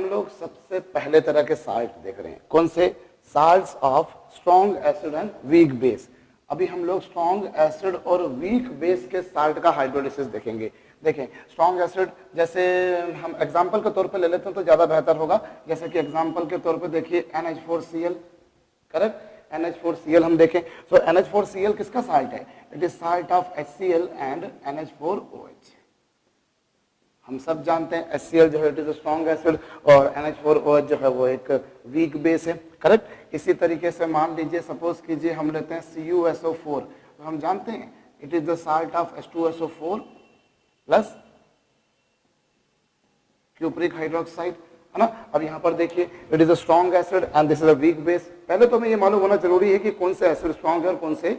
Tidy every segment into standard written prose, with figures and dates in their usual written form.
लोग सबसे पहले तरह के साल्ट देख रहे हैं, कौन से? Salts of strong acid and weak base. अभी हम लोग स्ट्रॉन्ग एसिड और वीक बेस के साल्ट का हाइड्रोलिसिस देखेंगे। देखें, स्ट्रॉन्ग एसिड जैसे हम एग्जांपल के तौर पे ले लेते हैं तो ज्यादा बेहतर होगा। जैसे कि एग्जांपल के तौर पे देखिए NH4Cl, करेक्ट, NH4Cl हम देखें। सो NH4Cl किसका साल्ट है? It is salt of HCl and NH4OH। हम सब जानते हैं HCl जो है इट इज स्ट्रॉन्ग एसिड और NH4OH जो है वो एक वीक बेस है, करेक्ट। इसी तरीके से मान लीजिए, सपोज कीजिए हम लेते हैं CuSO4, तो हम जानते हैं it is the salt of H2SO4 plus cupric hydroxide, है ना। अब यहाँ पर देखिए it is a strong acid and this is a weak base. पहले तो हमें ये मालूम होना जरूरी है कि कौन से एसिड स्ट्रॉन्ग है और कौन से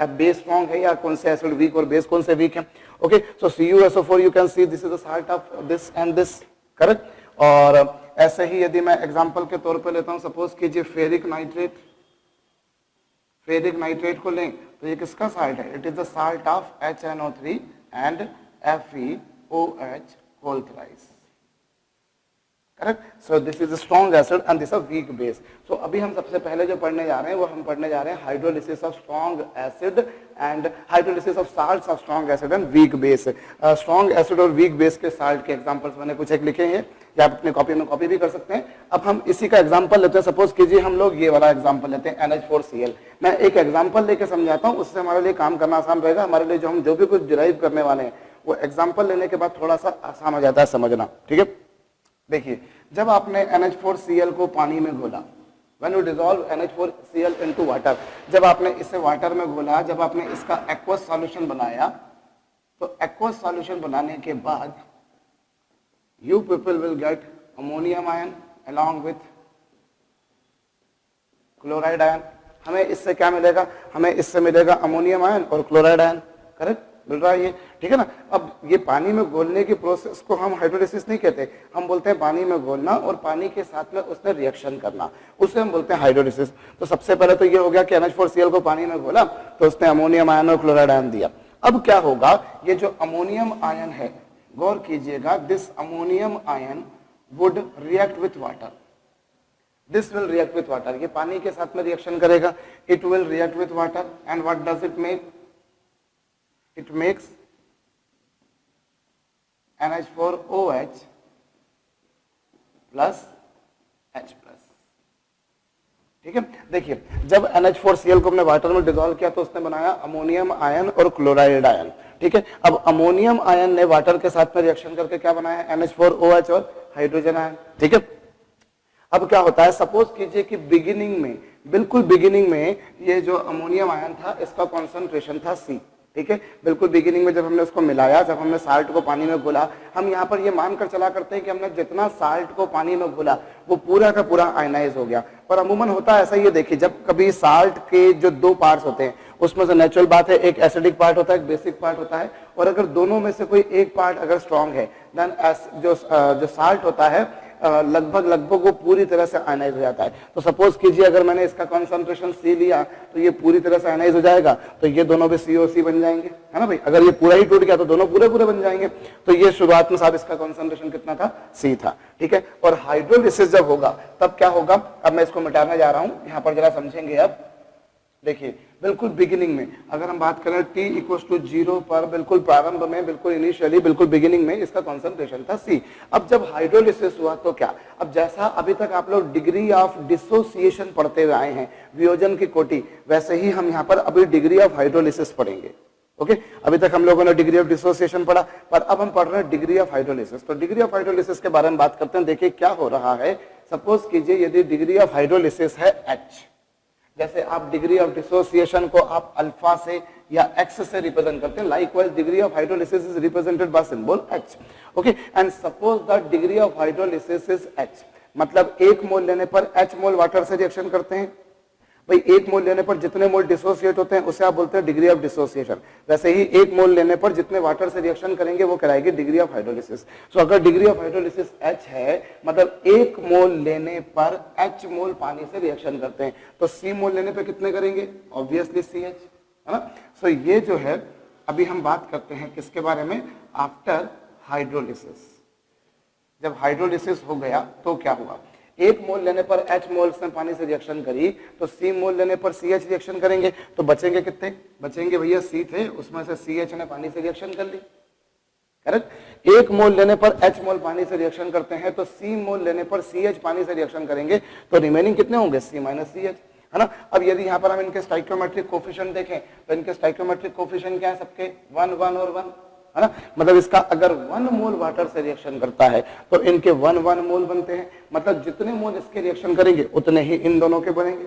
बेस स्ट्रॉन्ग है, या कौन से एसिड वीक और बेस कौन से वीक है। Okay, so CuSO4 you can see this is the salt of this and this, correct. और ऐसे ही यदि मैं एग्जांपल के तौर पे लेता हूं, सपोज कीजिए फेरिक नाइट्रेट, फेरिक नाइट्रेट को लें तो ये किसका साल्ट है? It is the salt of HNO3 and FeOH whole thrice, correct. So this is a strong acid and this a weak base. सो अभी हम सबसे पहले जो पढ़ने जा रहे हैं वो हम पढ़ने जा रहे हैं hydrolysis of strong acid and hydrolysis of salts of strong acid and weak base. Strong acid और वीक बेस के साल्ट के एग्जांपल्स मैंने कुछ एक लिखे हैं, या आप अपने कॉपी में कॉपी भी कर सकते हैं। अब हम इसी का एग्जांपल लेते हैं। सपोज कीजिए हम लोग ये वाला एग्जांपल लेते हैं NH4Cl। मैं एक एग्जांपल लेके समझाता हूँ, उससे हमारे लिए काम करना आसान रहेगा। हमारे लिए हम जो भी कुछ डिराइव करने वाले हैं वो एग्जांपल लेने के बाद थोड़ा सा आसान हो जाता है समझना, ठीक है। देखिए, जब आपने NH4Cl को पानी में घोला, when you dissolve NH4Cl into water, जब आपने इसे वाटर में घोला, जब आपने इसका एक्वस सॉल्यूशन बनाया, तो एक्वस सॉल्यूशन बनाने के बाद you people will get ammonium ion along with chloride ion। हमें इससे क्या मिलेगा? हमें इससे मिलेगा अमोनियम आयन और क्लोराइड आयन, करेक्ट, मिल रहा है ये, ठीक है ना। अब ये पानी में घोलने की प्रोसेस को हम हाइड्रोलिसिस नहीं कहते, हम बोलते हैं पानी में घोलना और पानी के साथ में उसने रिएक्शन करना, उसे हम बोलते हैं हाइड्रोलिसिस। तो सबसे पहले तो ये हो गया कि NH4Cl को पानी में घोला तो उसने अमोनियम आयन और क्लोराइड आयन दिया। अब क्या होगा? ये जो अमोनियम आयन है, गौर कीजिएगा, this ammonium ion would react with water, this will react with water. ये पानी के साथ में रिएक्शन करेगा, it will react with water and what does it make? It makes NH4OH plus H plus, ठीक है। देखिए, जब NH4Cl को हमने वाटर में डिसॉल्व किया तो उसने बनाया अमोनियम आयन और क्लोराइड आयन, ठीक है। अब अमोनियम आयन ने वाटर के साथ में रिएक्शन करके क्या बनाया? NH4OH और हाइड्रोजन आयन, ठीक है। अब क्या होता है? सपोज कीजिए कि बिगिनिंग में, बिल्कुल बिगिनिंग में ये जो अमोनियम आयन था इसका कॉन्सेंट्रेशन था C, ठीक है। बिल्कुल बिगिनिंग में जब हमने उसको मिलाया, जब हमने साल्ट को पानी में घोला, हम यहाँ पर ये मानकर चला करते हैं कि हमने जितना साल्ट को पानी में घोला वो पूरा का पूरा आयनाइज हो गया। पर अमूमन होता है ऐसा, ये देखिए, जब कभी साल्ट के जो दो पार्ट्स होते हैं उसमें से नेचुरल बात है एक एसिडिक पार्ट होता है, एक बेसिक पार्ट होता है, और अगर दोनों में से कोई एक पार्ट अगर स्ट्रॉन्ग है देन जो साल्ट होता है लगभग वो पूरी तरह से आयनाइज हो जाता है। तो सपोज कीजिए अगर मैंने इसका कंसंट्रेशन C लिया तो ये पूरी तरह से आयनाइज हो जाएगा, तो ये दोनों भी COC बन जाएंगे, है ना भाई। अगर ये पूरा ही टूट गया तो दोनों पूरे बन जाएंगे। तो ये शुरुआत में साहब इसका कंसंट्रेशन कितना था? C था, ठीक है। और हाइड्रोलिसिस जब होगा तब क्या होगा? अब मैं इसको मिटाने जा रहा हूं, यहां पर जरा समझेंगे। अब देखिए, बिल्कुल बिगिनिंग में अगर हम बात करें t इक्वल्स टू 0 पर, बिल्कुल प्रारंभ में, बिल्कुल इनिशियली, बिल्कुल बिगिनिंग में इसका कॉन्सेंट्रेशन था C। अब जब हाइड्रोलिसिस हुआ तो क्या? अब जैसा अभी तक आप लोग डिग्री ऑफ डिसोसिएशन पढ़ते हुए आए हैं, वियोजन की कोटि, वैसे ही हम यहाँ पर अभी डिग्री ऑफ हाइड्रोलिसिस पढ़ेंगे। ओके, अभी तक हम लोगों ने डिग्री ऑफ डिसोसिएशन पढ़ा, पर अब हम पढ़ रहे हैं डिग्री ऑफ हाइड्रोलिसिस। तो डिग्री ऑफ हाइड्रोलिसिस के बारे में बात करते हैं। देखिए क्या हो रहा है। सपोज कीजिए यदि डिग्री ऑफ हाइड्रोलिसिस है H, जैसे आप डिग्री ऑफ डिसोसिएशन को आप अल्फा से या एक्स से रिप्रेजेंट करते हैं, likewise degree of hydrolysis is represented by symbol H। Okay, and suppose that degree of hydrolysis is H, मतलब 1 मोल लेने पर H मोल वाटर से रिएक्शन करते हैं। भाई 1 मोल लेने पर जितने मोल डिसोसिएट होते हैं उसे आप बोलते हैं डिग्री ऑफ डिसोसिएशन। वैसे ही 1 मोल लेने पर जितने वाटर से रिएक्शन करेंगे वो कराएगी डिग्री ऑफ हाइड्रोलिसिस। सो अगर डिग्री ऑफ हाइड्रोलिसिस H है, मतलब 1 मोल लेने पर H मोल पानी से रिएक्शन करते हैं, तो C मोल लेने पर कितने करेंगे? ऑब्वियसली CH, है ना। सो ये जो है अभी हम बात करते हैं किसके बारे में? After hydrolysis. जब हाइड्रोलिसिस हो गया तो क्या हुआ, 1 मोल लेने पर H मोल्स ने पानी से रिएक्शन करी, तो C मोल लेने पर CH रिएक्शन करेंगे, तो बचेंगे कितने, बचेंगे भैया C थे, उसमें से CH ने पानी से रिएक्शन कर ली, करेक्ट। 1 मोल लेने पर H मोल पानी से रिएक्शन करते हैं, तो C मोल लेने पर CH पानी से रिएक्शन करेंगे, तो रिमेनिंग कितने होंगे, C माइनस CH, है ना। अब यदि यहाँ पर हम इनके स्टाइकियोमेट्रिक कोफिशिएंट देखें तो इनके स्टाइकियोमेट्रिक कोफिशिएंट क्या है सबके, 1 1 और 1, है ना। मतलब इसका अगर 1 मोल वाटर से रिएक्शन करता है तो इनके 1 1 मोल बनते हैं, मतलब जितने मोल इसके रिएक्शन करेंगे उतने ही इन दोनों के बनेंगे,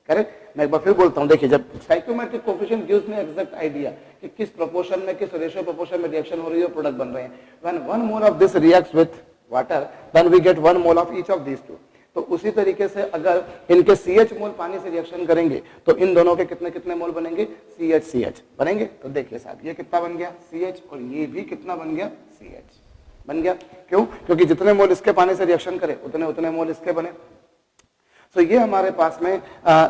करेक्ट। मैं एक बार फिर बोलता हूं, देखिए जब stoichiometric coefficient gives me exact idea कि किस प्रोपोर्शन में, किस रेशियो प्रोपोर्शन में रिएक्शन हो रही है, प्रोडक्ट बन रहे हैं। When 1 mole of this reacts with water then we get 1 mole of each of these two. तो उसी तरीके से अगर इनके CH मोल पानी से रिएक्शन करेंगे तो इन दोनों के कितने कितने मोल बनेंगे, CH CH बनेंगे। तो देखिए साहब ये कितना बन गया CH और ये भी कितना बन गया CH बन गया, क्यों, क्योंकि जितने मोल इसके पानी से रिएक्शन करे उतने उतने मोल इसके बने। तो ये हमारे पास में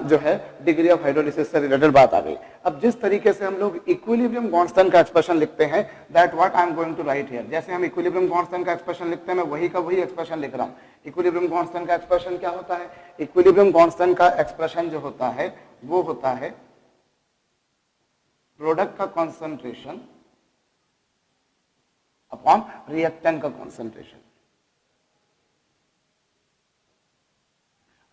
जो है डिग्री ऑफ हाइड्रोलिसिस से रिलेटेड बात आ गई। अब जिस तरीके से हम लोग इक्विलिब्रियम कांस्टेंट का एक्सप्रेशन लिखते हैं, that what I am going to write here. जैसे हम इक्विलिब्रियम कांस्टेंट का एक्सप्रेशन लिखते हैं, मैं वही का वही एक्सप्रेशन लिख रहा हूं। इक्विलिब्रियम कांस्टेंट का एक्सप्रेशन क्या होता है, इक्विलिब्रियम कांस्टेंट का एक्सप्रेशन जो होता है वो होता है प्रोडक्ट का कॉन्सेंट्रेशन अपॉन रिएक्टेंट का कॉन्सेंट्रेशन,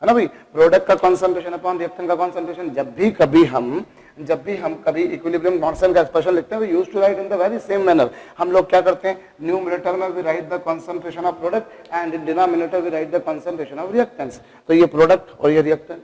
है ना भाई। प्रोडक्ट का कॉन्सेंट्रेशन अपॉन रिएक्टेंट का कॉन्सेंट्रेशन। जब भी हम कभी इक्विलिब्रियम कांस्टेंट का एक्सप्रेशन लिखते हैं, we used to write in the very same manner. हम लोग क्या करते हैं, न्यूमरेटर में we write the concentration of product and in denominator we write the concentration of reactants. तो ये प्रोडक्ट और ये रिएक्टेंट,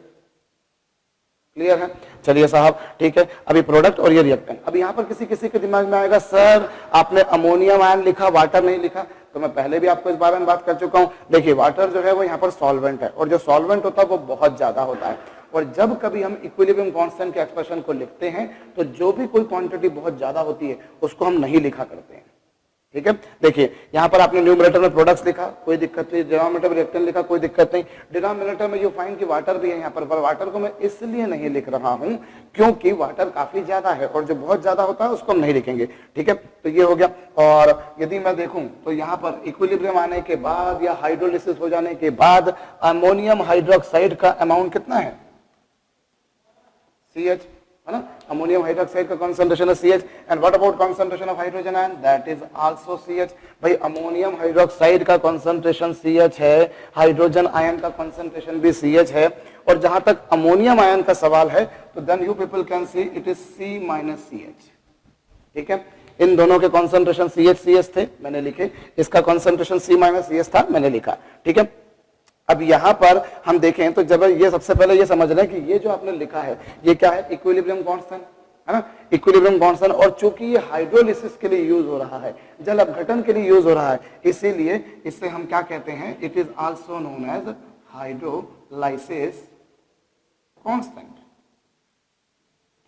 क्लियर है। चलिए साहब ठीक है, अभी प्रोडक्ट और ये रिएक्टेंट। अब यहाँ पर किसी किसी के दिमाग में आएगा, सर आपने अमोनियम आयन लिखा, वाटर नहीं लिखा। तो मैं पहले भी आपको इस बारे में बात कर चुका हूं। देखिए वाटर जो है वो यहाँ पर सॉल्वेंट है, और जो सॉल्वेंट होता है वो बहुत ज्यादा होता है। और जब कभी हम इक्विलिब्रियम कांस्टेंट के एक्सप्रेशन को लिखते हैं तो जो भी कोई क्वांटिटी बहुत ज्यादा होती है उसको हम नहीं लिखा करते हैं, ठीक है। देखिए यहाँ पर आपने न्यूमरेटर में प्रोडक्ट्स लिखा, कोई दिक्कत नहीं। डिनोमिनेटर में रिएक्टेंट लिखा, कोई दिक्कत नहीं। डिनोमिनेटर में यू फाइंड कि वाटर भी है यहाँ पर वाटर को मैं इसलिए नहीं लिख रहा हूं क्योंकि वाटर काफी ज्यादा है और जो बहुत ज्यादा होता है उसको हम नहीं लिखेंगे, ठीक है। तो ये हो गया। और यदि मैं देखूं तो यहाँ पर इक्विलिब्रियम आने के बाद या हाइड्रोलिसिस हो जाने के बाद अमोनियम हाइड्रोक्साइड का अमाउंट कितना है, CH, है ना। अमोनियम हाइड्रोक्साइड का कॉन्सेंट्रेशन है CH। And what about concentration of hydrogen ion, that is also CH। भाई अमोनियम हाइड्रोक्साइड का कॉन्सेंट्रेशन CH है, हाइड्रोजन आयन का कॉन्सेंट्रेशन भी CH है। और जहां तक अमोनियम आयन का सवाल है तो then you people can see it is C minus CH, ठीक है। इन दोनों के कॉन्सेंट्रेशन CH CH थे, मैंने लिखे। इसका कॉन्सेंट्रेशन C माइनस CH था, मैंने लिखा, ठीक है। अब यहां पर हम देखें तो जब ये सबसे पहले ये समझना है कि ये जो आपने लिखा है ये क्या है, इक्विलिब्रियम कांस्टेंट, है ना। Equilibrium constant. और चूंकि ये हाइड्रोलिसिस के लिए यूज हो रहा है, जल अपघटन के लिए यूज हो रहा है, इसीलिए इसे हम क्या कहते हैं, it is also known as hydrolysis constant,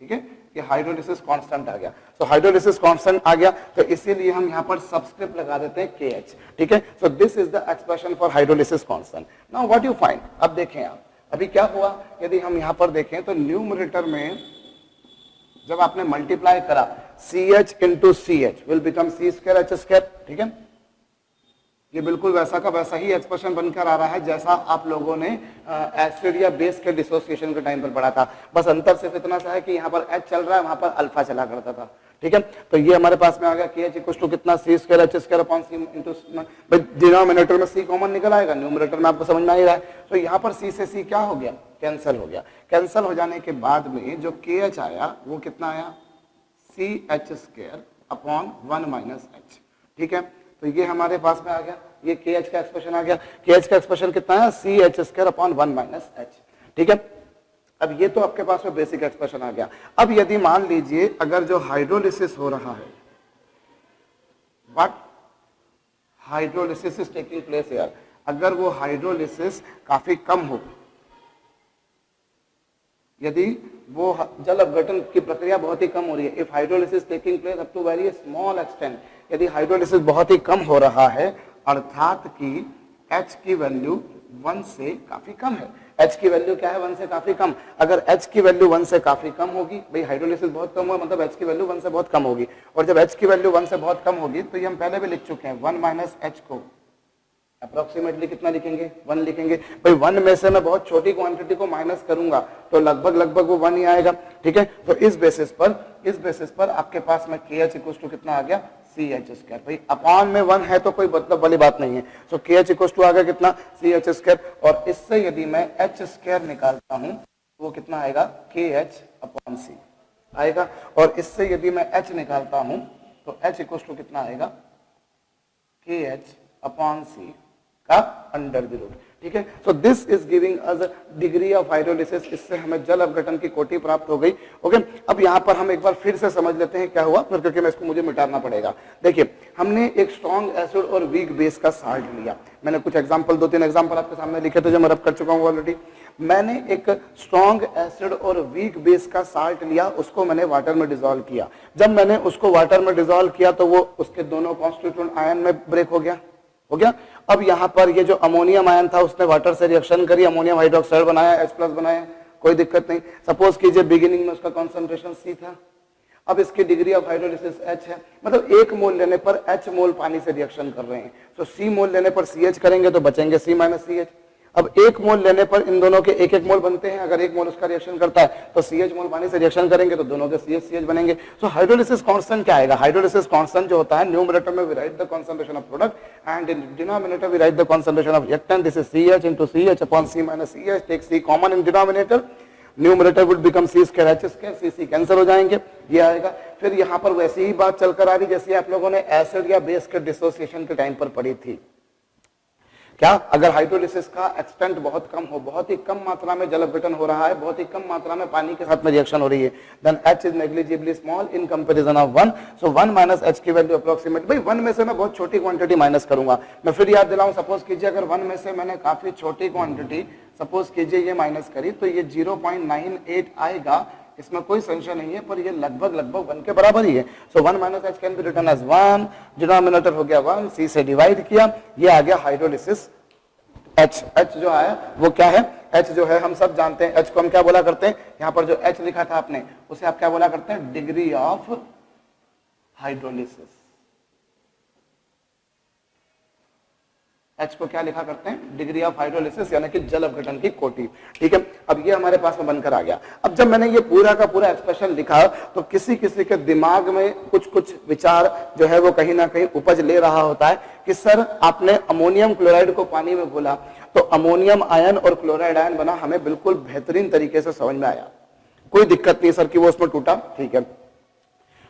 ठीक है। ये हाइड्रोलिसिस कांस्टेंट आ गया। तो हाइड्रोलिसिस कांस्टेंट आ गया तो इसीलिए हम यहाँ पर सबस्क्रिप्ट लगा देते हैं KH, ठीक है। सो this is the expression for hydrolysis constant. Now what you find, अब देखें आप अभी क्या हुआ। यदि हम यहाँ पर देखें तो न्यूमरेटर में जब आपने मल्टीप्लाई करा CH into CH will become C square H square, ठीक है। ये बिल्कुल वैसा का वैसा ही एक्सप्रेशन बनकर आ रहा है जैसा आप लोगों ने एसिड या बेस के डिसोसिएशन के टाइम पर पढ़ा था। बस अंतर सिर्फ इतना सा है कि यहाँ पर H चल रहा है, वहां पर अल्फा चला करता था, ठीक है। तो ये हमारे पास में आ गया KH इक्वल टू कितना, C square H square upon C into, denominator में C कॉमन निकल आएगा, न्यूमरेटर में आपको समझ में आ ही रहा है। तो यहाँ पर C से C क्या हो गया, कैंसिल हो गया। कैंसिल हो जाने के बाद में जो KH आया वो कितना आया, CH square upon 1 minus H, ठीक है। तो ये हमारे पास में आ गया, ये KH का एक्सप्रेशन आ गया। KH का एक्सप्रेशन कितना है, CH square upon 1 minus H, ठीक है। अब ये तो आपके पास में बेसिक एक्सप्रेशन आ गया। अब यदि मान लीजिए अगर जो हाइड्रोलिसिस हो रहा है, what hydrolysis is taking place here, अगर वो हाइड्रोलिसिस काफी कम हो, यदि वो जल अपघटन की प्रक्रिया बहुत ही कम हो रही है, if hydrolysis taking place up to very small extent, यदि हाइड्रोलिसिस बहुत ही कम हो रहा है अर्थात कि H की वैल्यू 1 से काफी कम है। H की वैल्यू क्या है, 1 से काफी कम। अगर H की वैल्यू 1 से काफी कम होगी, भाई हाइड्रोलिसिस बहुत कम हुआ मतलब H की वैल्यू 1 से बहुत कम होगी। और जब H की वैल्यू 1 से बहुत कम होगी तो ये हम पहले भी लिख चुके हैं, 1 माइनस H को अप्रोक्सीमेटली कितना लिखेंगे, 1 लिखेंगे। भाई 1 में से मैं बहुत छोटी क्वांटिटी को माइनस करूंगा तो लगभग वो 1 ही आएगा, ठीक है। तो इस बेसिस पर आपके पास में KH इक्वल टू कितना आ गया, CH स्क्वायर। भाई अपॉन में 1 है तो कोई मतलब वाली बात नहीं है। सो KH इक्वल टू आ गया कितना, CH स्क्वायर। और इससे यदि मैं H स्क्वायर निकालता हूं तो वो कितना आएगा, KH अपॉन C आएगा। और इससे यदि मैं H निकालता हूं तो H इक्वल टू कितना आएगा, KH अपॉन C का अंडर द रूट, ठीक है। सो this is giving us degree of hydrolysis. इससे हमें जल अपघटन की कोटि प्राप्त हो गई, ओके। अब यहां पर हम एक बार फिर से समझ लेते हैं क्या हुआ, फिर क्योंकि मैं इसको मुझे मिटाना पड़ेगा। देखिए हमने एक स्ट्रॉन्ग एसिड और वीक बेस का साल्ट लिया। मैंने कुछ एग्जांपल, 2-3 एग्जांपल आपके सामने लिखे थे जो मैं रब कर चुका हूं ऑलरेडी। मैंने एक स्ट्रॉन्ग एसिड और वीक बेस का साल्ट लिया, उसको मैंने वाटर में डिसॉल्व किया। जब मैंने उसको वाटर में डिसॉल्व किया तो वो उसके दोनों कॉन्स्टिट्यूएंट आयन में ब्रेक हो गया। अब यहां पर ये जो अमोनियम आयन था उसने वाटर से रिएक्शन करी, अमोनियम हाइड्रोक्साइड बनाया, H+ बनाया, कोई दिक्कत नहीं। सपोज कीजिए बिगिनिंग में उसका कॉन्सेंट्रेशन C था, अब इसकी डिग्री ऑफ हाइड्रोलिसिस H है, मतलब 1 मोल लेने पर H मोल पानी से रिएक्शन कर रहे हैं। तो C मोल लेने पर CH करेंगे तो बचेंगे C - CH। अब 1 मोल लेने पर इन दोनों के 1-1 मोल बनते हैं। अगर 1 मोल उसका रिएक्शन करता है तो CH मोल पानी से रिएक्शन करेंगे तो दोनों के CH बनेंगे। सो हाइड्रोलिसिस कांस्टेंट क्या आएगा, हाइड्रोलिसिस कांस्टेंट जो होता है, न्यूमरेटर में we write the concentration of product and in denominator we write the concentration of reactant. This is CH into CH upon C - CH। Take C common in denominator, numerator would become C square H square, C cancel हो जाएंगे, ये आएगा। फिर यहाँ पर वैसी ही बात चलकर आ रही जैसे आप लोगों ने एसिड या बेस के डिसोसिएशन के टाइम पर पढ़ी थी। क्या, अगर हाइड्रोलिसिस का एक्सटेंट बहुत कम हो, बहुत ही कम मात्रा में जल अपघटन हो रहा है, बहुत ही कम मात्रा में पानी के साथ में रिएक्शन हो रही है, then H is negligibly small in comparison of 1। So 1 - H की वैल्यू अप्रोक्सीमेट, भाई 1 में से मैं बहुत छोटी क्वांटिटी माइनस करूंगा। मैं फिर याद दिलाऊं, सपोज कीजिए अगर 1 में से मैंने काफी छोटी क्वांटिटी सपोज कीजिए ये माइनस करी तो ये 0.98 आएगा, इसमें कोई संशय नहीं है, पर ये लगभग 1 के बराबर ही है। So 1 - H can be written as 1, denominator हो गया 1, C से डिवाइड किया, ये आ गया हाइड्रोलिसिस H। H जो है वो क्या है, H जो है हम सब जानते हैं, H को हम क्या बोला करते हैं, यहां पर जो H लिखा था आपने उसे आप क्या बोला करते हैं, डिग्री ऑफ हाइड्रोलिसिस। H को क्या लिखा करते हैं, डिग्री ऑफ हाइड्रोलिसिस, यानी कि जल अपघटन की कोटि, ठीक है। अब ये हमारे पास में बनकर आ गया। अब जब मैंने ये पूरा का पूरा एक्सप्रेशन लिखा तो किसी किसी के दिमाग में कुछ विचार जो है वो कहीं ना कहीं उपज ले रहा होता है कि सर आपने अमोनियम क्लोराइड को पानी में घोला तो अमोनियम आयन और क्लोराइड आयन बना, हमें बिल्कुल बेहतरीन तरीके से समझ में आया, कोई दिक्कत नहीं सर कि वो उसमें टूटा, ठीक है।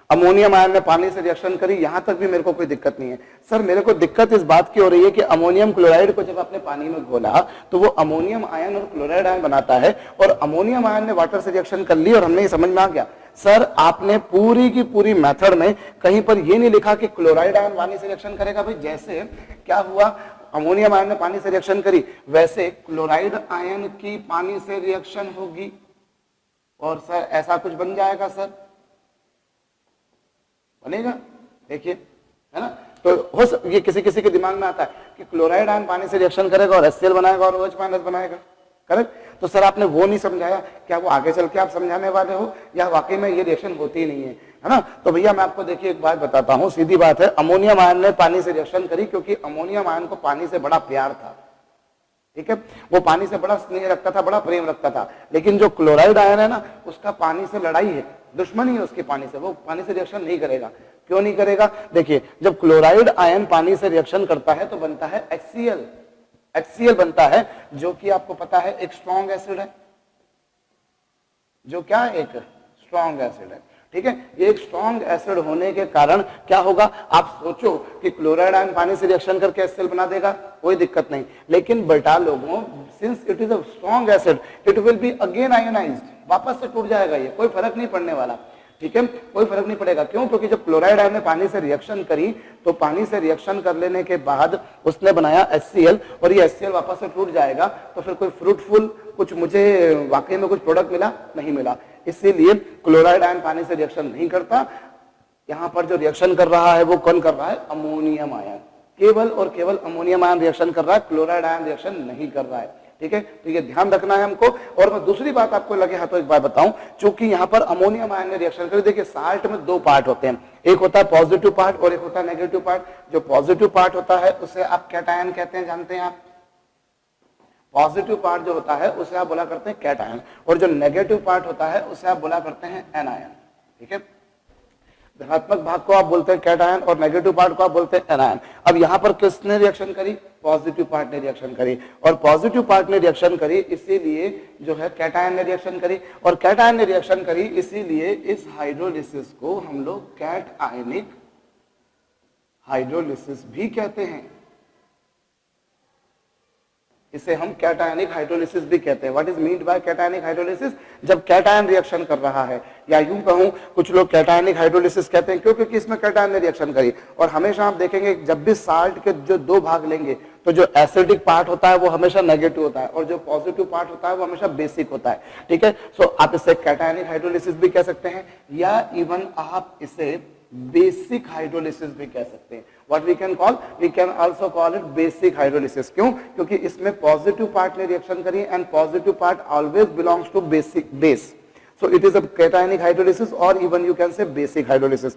अमोनियम आयन ने पानी से रिएक्शन करी, यहां तक भी मेरे को कोई दिक्कत नहीं है। सर मेरे को दिक्कत इस बात की हो रही है कि अमोनियम क्लोराइड को जब आपने पानी में घोला तो वो अमोनियम आयन और क्लोराइड आयन बनाता है, और अमोनियम आयन ने वाटर से रिएक्शन कर ली और हमने ये समझ में आ गया। सर आपने पूरी की पूरी मेथड में कहीं पर ये नहीं लिखा कि क्लोराइड आयन पानी से रिएक्शन करेगा। भाई जैसे क्या हुआ, अमोनियम आयन ने पानी से रिएक्शन करी, वैसे क्लोराइड आयन की पानी से रिएक्शन होगी और सर ऐसा कुछ बन जाएगा, सर बनेगा, देखिए, है ना। तो ये किसी किसी के दिमाग में आता है कि क्लोराइड आयन पानी से रिएक्शन करेगा और HCl बनाएगा और OH- बनाएगा, करेक्ट। तो सर आपने वो नहीं समझाया, क्या वो आगे चल के आप समझाने वाले हो या वाकई में ये रिएक्शन होती ही नहीं है ना। तो भैया मैं आपको देखिए एक बात बताता हूं, सीधी बात है, अमोनियम आयन ने पानी से रिएक्शन करी क्योंकि अमोनियम आयन को पानी से बड़ा प्यार था, ठीक है, वो पानी से बड़ा स्नेह रखता था, बड़ा प्रेम रखता था। लेकिन जो क्लोराइड आयन है ना, उसका पानी से लड़ाई है, दुश्मनी है उसकी पानी से, वो पानी से रिएक्शन नहीं करेगा। क्यों नहीं करेगा, देखिए जब क्लोराइड आयन पानी से रिएक्शन करता है तो बनता है HCl, HCl बनता है, जो कि आपको पता है एक स्ट्रॉन्ग एसिड है, जो क्या एक स्ट्रॉन्ग एसिड है, ठीक है। ये एक स्ट्रॉन्ग एसिड होने के कारण क्या होगा, आप सोचो कि क्लोराइड आयन पानी से रिएक्शन करके HCl बना देगा, कोई दिक्कत नहीं। लेकिन बेटा लोगों, since it is a strong acid it will be again ionised, वापस से टूट जाएगा, ये कोई फर्क नहीं पड़ने वाला, ठीक है, कोई फर्क नहीं पड़ेगा। क्यों, क्योंकि जब क्लोराइड आयन ने पानी से रिएक्शन करी तो पानी से रिएक्शन कर लेने के बाद उसने बनाया HCl, और ये HCl वापस से टूट जाएगा, तो फिर कोई फ्रूटफुल कुछ मुझे वाकई में कुछ प्रोडक्ट मिला नहीं मिला। इसीलिए क्लोराइड आयन पानी से रिएक्शन नहीं करता। यहां पर जो रिएक्शन कर रहा है वो कौन कर रहा है, अमोनियम आयन, केवल और केवल अमोनियम आयन रिएक्शन कर रहा है, क्लोराइड आयन रिएक्शन नहीं कर रहा है, ठीक है, तो ये ध्यान रखना है हमको। और मैं दूसरी बात आपको लगे हाथों एक बात बताऊं, चूंकि यहां पर अमोनियम आयन ने रिएक्शन करी, देखिए साल्ट में दो पार्ट होते हैं, एक होता है पॉजिटिव पार्ट और एक होता है नेगेटिव पार्ट। जो पॉजिटिव पार्ट होता है उसे आप कैटायन कहते हैं, जानते हैं आप। पॉजिटिव पार्ट जो होता है उसे आप बोला करते हैं कैटायन, और जो नेगेटिव पार्ट होता है उसे आप बोला करते हैं एनायन। ठीक है, धनात्मक भाग को आप बोलते हैं कैटायन और नेगेटिव पार्ट को आप बोलते हैं एनायन। अब यहां पर किसने रिएक्शन करी? पॉजिटिव पार्ट ने रिएक्शन करी, और पॉजिटिव पार्ट ने रिएक्शन करी इसीलिए जो है कैटायन ने रिएक्शन करी, और कैटायन ने रिएक्शन करी इसीलिए इस हाइड्रोलिसिस को हम लोग कैट आयनिक हाइड्रोलिसिस भी कहते हैं। इसे हम कैटायनिक हाइड्रोलिसिस भी कहते हैं। What is meant by cationic hydrolysis? जब कैटायन रिएक्शन कर रहा है, या यूं कहूं कुछ लोग कैटायनिक हाइड्रोलिसिस कहते हैं क्योंकि इसमें कैटायन ने रिएक्शन करी। और हमेशा आप देखेंगे जब भी साल्ट के जो दो भाग लेंगे तो जो एसिडिक पार्ट होता है वो हमेशा नेगेटिव होता है, और जो पॉजिटिव पार्ट होता है वो हमेशा बेसिक होता है। ठीक है, सो आप इसे कैटायनिक हाइड्रोलिसिस भी कह सकते हैं, या इवन आप इसे बेसिक हाइड्रोलिसिस भी कह सकते हैं। What we can call? We can also call it basic hydrolysis. क्यों? क्योंकि इसमें पॉजिटिव पार्ट ने रिएक्शन करी, and positive part always belongs to basic base, so it is a cationic hydrolysis और even you can say basic hydrolysis.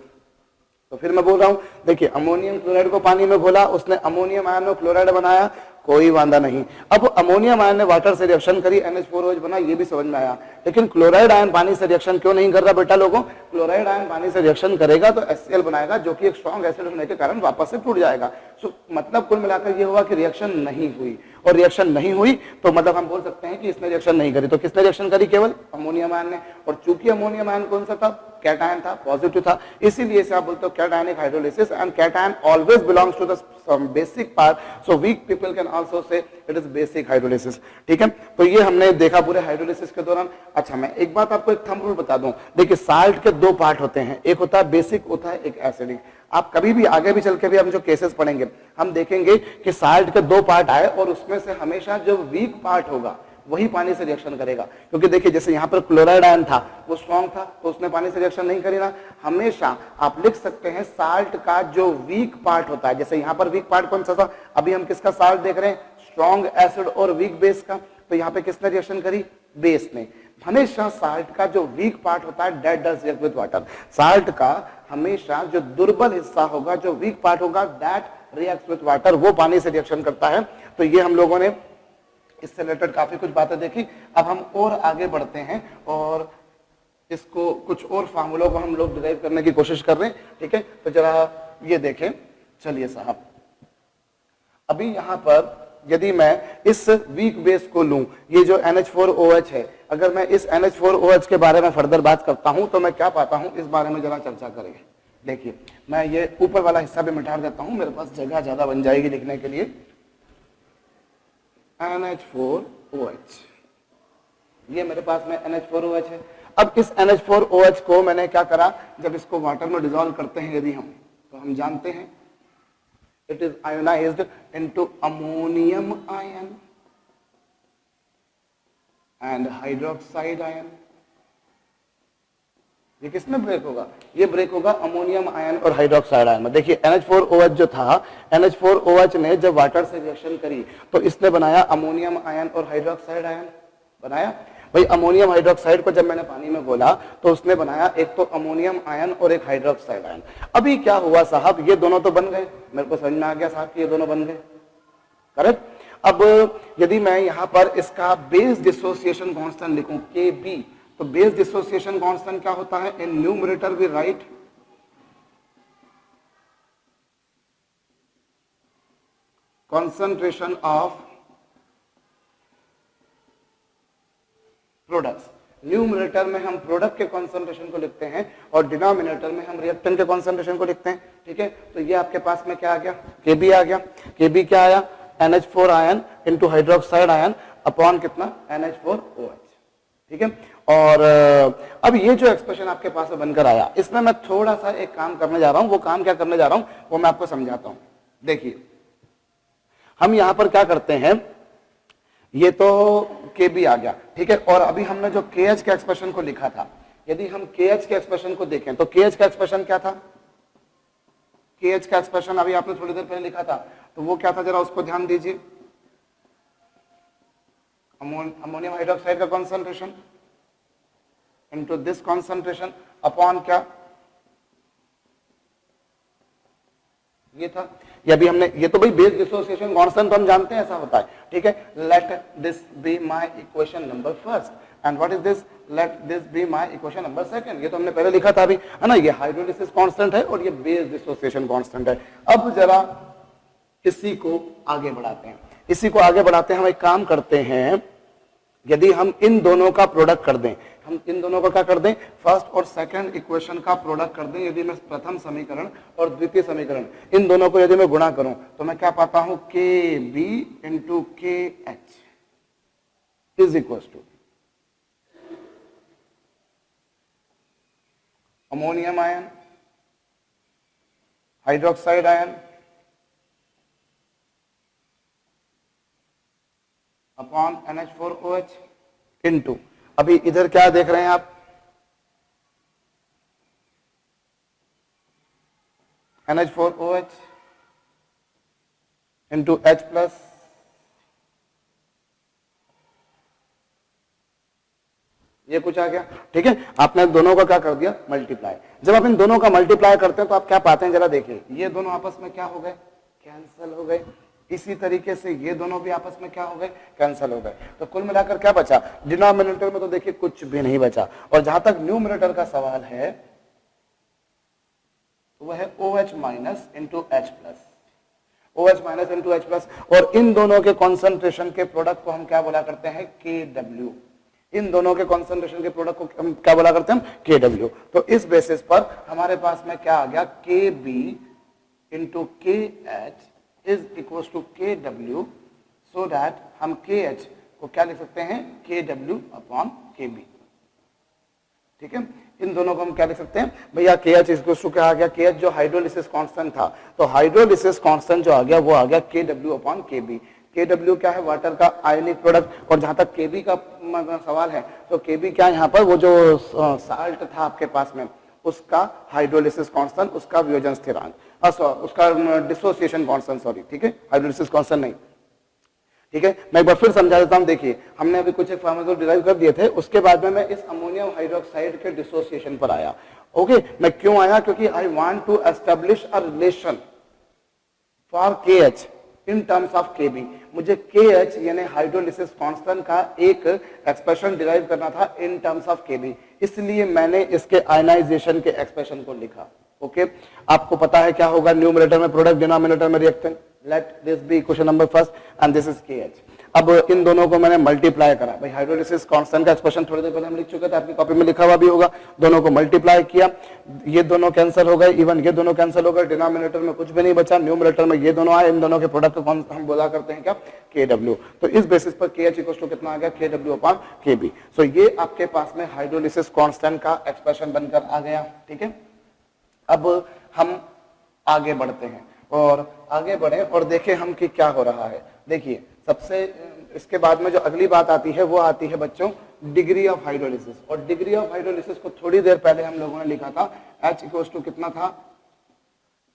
तो फिर मैं बोल रहा हूं, देखिए अमोनियम क्लोराइड को पानी में घोला, उसने अमोनियम आयन और क्लोराइड बनाया, कोई वांदा नहीं। अब अमोनियम आयन ने वाटर से रिएक्शन करी, NH4OH बना, ये भी समझ में आया। लेकिन क्लोराइड आयन पानी से रिएक्शन क्यों नहीं कर रहा बेटा लोगों? क्लोराइड आयन पानी से रिएक्शन करेगा तो HCl बनाएगा, जो कि एक स्ट्रॉन्ग एसिड होने के कारण वापस से टूट जाएगा। सो मतलब कुल मिलाकर ये हुआ कि रिएक्शन नहीं हुई, और रिएक्शन नहीं हुई तो मतलब हम बोल सकते हैं कि इसने रिएक्शन नहीं करी। तो किसने रिएक्शन करी? केवल अमोनियम आयन ने। और चूंकि अमोनियम आयन कौन सा था? कैटायन था, पॉजिटिव था, इसीलिए इसे आप बोलते हो cationic hydrolysis. And cation always belongs to the basic part, so we people can also say it is basic hydrolysis. ठीक है, तो ये हमने देखा पूरे हाइड्रोलिसिस के दौरान। अच्छा, मैं एक बात आपको एक थंब रूल बता दूं, देखिए साल्ट के दो पार्ट होते हैं, एक होता है बेसिक, होता है एक एसिडिक। आप कभी भी आगे भी चल के भी हम जो केसेस पढ़ेंगे हम देखेंगे कि साल्ट के दो पार्ट आए और उसमें से हमेशा जो वीक पार्ट होगा वही पानी से रिएक्शन करेगा। क्योंकि देखिए जैसे यहाँ पर क्लोराइड आयन था, वो स्ट्रॉन्ग था तो उसने पानी से रिएक्शन नहीं करी ना। हमेशा आप लिख सकते हैं साल्ट का जो वीक पार्ट होता है, जैसे यहाँ पर वीक पार्ट कौन सा था? अभी हम किसका साल्ट देख रहे हैं? स्ट्रॉन्ग एसिड और वीक बेस का। तो यहाँ पे किसने रिएक्शन करी? बेस ने। हमेशा साल्ट का जो वीक पार्ट होता है that does react with water. Salt का हमेशा जो दुर्बल हिस्सा होगा, जो वीक पार्ट होगा, दैट रिएक्ट्स विद वाटर, वो पानी से रिएक्शन करता है। तो ये हम लोगों ने इससे रिलेटेड काफी कुछ बातें देखी। अब हम और आगे बढ़ते हैं और इसको कुछ और फार्मूलों को हम लोग डिराइव करने की कोशिश कर रहे हैं। ठीक है, तो जरा ये देखें। चलिए साहब, अभी यहां पर यदि मैं इस वीक बेस को लूं, ये जो NH4OH है, अगर मैं इस NH4OH के बारे में फर्दर बात करता हूं तो मैं क्या पाता हूं, इस बारे में जरा चर्चा करेंगे। देखिए मैं ये ऊपर वाला हिस्सा भी मिटा देता हूं, मेरे पास जगह ज्यादा बन जाएगी लिखने के लिए। NH4OH, ये मेरे पास में NH4OH है। अब इस NH4OH को मैंने क्या करा, जब इसको वाटर में डिसॉल्व करते हैं यदि हम, तो हम जानते हैं it is ionized into ammonium ion and hydroxide ion। ये किसमें ब्रेक होगा? ये ब्रेक होगा अमोनियम आयन और हाइड्रोक्साइड आयन में। देखिए NH4OH जो था, NH4OH ने जब वाटर से रिएक्शन करी तो इसने बनाया अमोनियम आयन और हाइड्रोक्साइड आयन बनाया। भाई अमोनियम हाइड्रोक्साइड को जब मैंने पानी में घोला तो उसने बनाया एक तो अमोनियम आयन और एक हाइड्रोक्साइड आयन। अभी क्या हुआ साहब, ये दोनों तो बन गए, मेरे को समझ में आ गया साहब कि ये दोनों बन गए, करेक्ट। अब यदि मैं यहां पर इसका बेस डिसोसिएशन कांस्टेंट लिखूं Kb, तो बेस डिसोसिएशन कांस्टेंट क्या होता है? In numerator we write concentration of products. Numerator में हम प्रोडक्ट के कॉन्सेंट्रेशन को लिखते हैं और डिनोमिनेटर में हम रिएक्टेंट के कॉन्सेंट्रेशन को लिखते हैं। ठीक है, तो ये आपके पास में क्या आ गया? Kb आ गया। Kb क्या आया? NH4 ion into hydroxide ion upon कितना? NH4OH। ठीक है, और अब ये जो एक्सप्रेशन आपके पास में बनकर आया, इसमें मैं थोड़ा सा एक काम करने जा रहा हूं। वो काम क्या करने जा रहा हूं वो मैं आपको समझाता हूं। देखिए हम यहां पर क्या करते हैं, ये तो Kb आ गया, ठीक है, और अभी हमने जो KH के एक्सप्रेशन को लिखा था, यदि हम KH के एक्सप्रेशन को देखें तो KH का एक्सप्रेशन क्या था? KH का एक्सप्रेशन अभी आपने थोड़ी देर पहले लिखा था, तो वो क्या था, जरा उसको ध्यान दीजिए। अमोनियम हाइड्रोक्साइड का concentration into this concentration upon क्या, ये था। ये भी हमने, ये तो भाई बेस डिसोसिएशन कांस्टेंट तो हम जानते हैं ऐसा होता है, ठीक है। Late this be my equation number first and what is this, late this be my equation number second. ये तो हमने पहले लिखा था अभी, है ना। ये हाइड्रोलिसिस कांस्टेंट है और ये बेस डिसोसिएशन कांस्टेंट है। अब जरा इसी को आगे बढ़ाते हैं, इसी को आगे बढ़ाते हैं। हम एक काम करते हैं, यदि हम इन दोनों का प्रोडक्ट कर दें, हम इन दोनों का क्या कर दें, फर्स्ट और सेकंड इक्वेशन का प्रोडक्ट कर दें। यदि मैं प्रथम समीकरण और द्वितीय समीकरण इन दोनों को यदि मैं गुणा करूं तो मैं क्या पाता हूं, K B into K H is equal to ammonium ion hydroxide ion upon NH4OH into, अभी इधर क्या देख रहे हैं आप, NH4OH इंटू H प्लस, ये कुछ आ गया, ठीक है। आपने दोनों का क्या कर दिया, मल्टीप्लाई। जब आप इन दोनों का मल्टीप्लाई करते हैं तो आप क्या पाते हैं, जरा देखिए, ये दोनों आपस में क्या हो गए, कैंसल हो गए। इसी तरीके से ये दोनों भी आपस में क्या हो गए, कैंसल हो गए। तो कुल मिलाकर क्या बचा, डिनोमिनेटर में तो देखिए कुछ भी नहीं बचा। और जहां तक न्यूमरेटर का सवाल है तो वह है OH minus into H plus, OH minus into H plus. और इन दोनों के कॉन्सेंट्रेशन के प्रोडक्ट को हम क्या बोला करते हैं, KW। इन दोनों के कॉन्सेंट्रेशन के प्रोडक्ट को हम क्या बोला करते हैं, KW। तो इस बेसिस पर हमारे पास में क्या आ गया, KB into KH is equal to KW, so that हम KH को क्या लिख सकते हैं, KW अपॉन KB, ठीक है। इन दोनों को हम क्या लिख सकते हैं भैया, KH इज इक्वल टू क्या आ गया, KH जो हाइड्रोलिसिस कांस्टेंट था, तो हाइड्रोलिसिस कांस्टेंट जो आ गया वो आ गया KW अपॉन KB। KW क्या है, वाटर का आयनिक प्रोडक्ट। और जहां तक KB का सवाल है तो KB क्या है, यहाँ पर वो जो साल्ट था आपके पास में उसका हाइड्रोलिसिस कांस्टेंट, उसका वियोजन स्थिरांक, उसका डिसोसिएशन कांस्टेंट, सॉरी, ठीक है, हाइड्रोलिसिस कांस्टेंट नहीं, ठीक है। मैं एक बार फिर समझा देता हूं। देखिए हमने अभी कुछ एक फार्मूला डिराइव कर दिए थे, उसके बाद में मैं इस अमोनियम हाइड्रोक्साइड के डिसोसिएशन पर आया। ओके, मैं क्यों आया, क्योंकि I want to establish a relation for KH in terms of KB। मुझे KH यानी हाइड्रोलिसिस कांस्टेंट का एक एक्सप्रेशन डिराइव करना था इन टर्म्स ऑफ KB, इसलिए मैंने इसके आयनाइजेशन के एक्सप्रेशन को लिखा। ओके, आपको पता है क्या होगा, न्यूमरेटर में प्रोडक्ट, डिनोमिनेटर में reactant. Let this be equation number first and this is KH। अब इन दोनों को मैंने मल्टीप्लाई करा, भाई हाइड्रोलिसिस कांस्टेंट का एक्सप्रेशन थोड़ी देर पहले हम लिख चुके थे, आपकी कॉपी में लिखा हुआ भी होगा। दोनों को मल्टीप्लाई किया, ये दोनों कैंसिल हो गए, इवन ये दोनों कैंसिल हो गए, डिनोमिनेटर में कुछ भी नहीं बचा, न्यूमरेटर में ये दोनों आए। इन दोनों के प्रोडक्ट को हम बोला करते हैं क्या, KW। तो इस बेसिस पर KH इक्वल टू कितना आ गया, KW अपॉन KB। सो ये आपके पास में हाइड्रोलिसिस कांस्टेंट का एक्सप्रेशन बनकर आ गया, ठीक है। अब हम आगे बढ़ते हैं और आगे बढ़े और देखें हम कि क्या हो रहा है। देखिए सबसे इसके बाद में जो अगली बात आती है वो आती है बच्चों डिग्री ऑफ हाइड्रोलिसिस। और डिग्री ऑफ हाइड्रोलिसिस को थोड़ी देर पहले हम लोगों ने लिखा था, H इक्वल टू कितना था,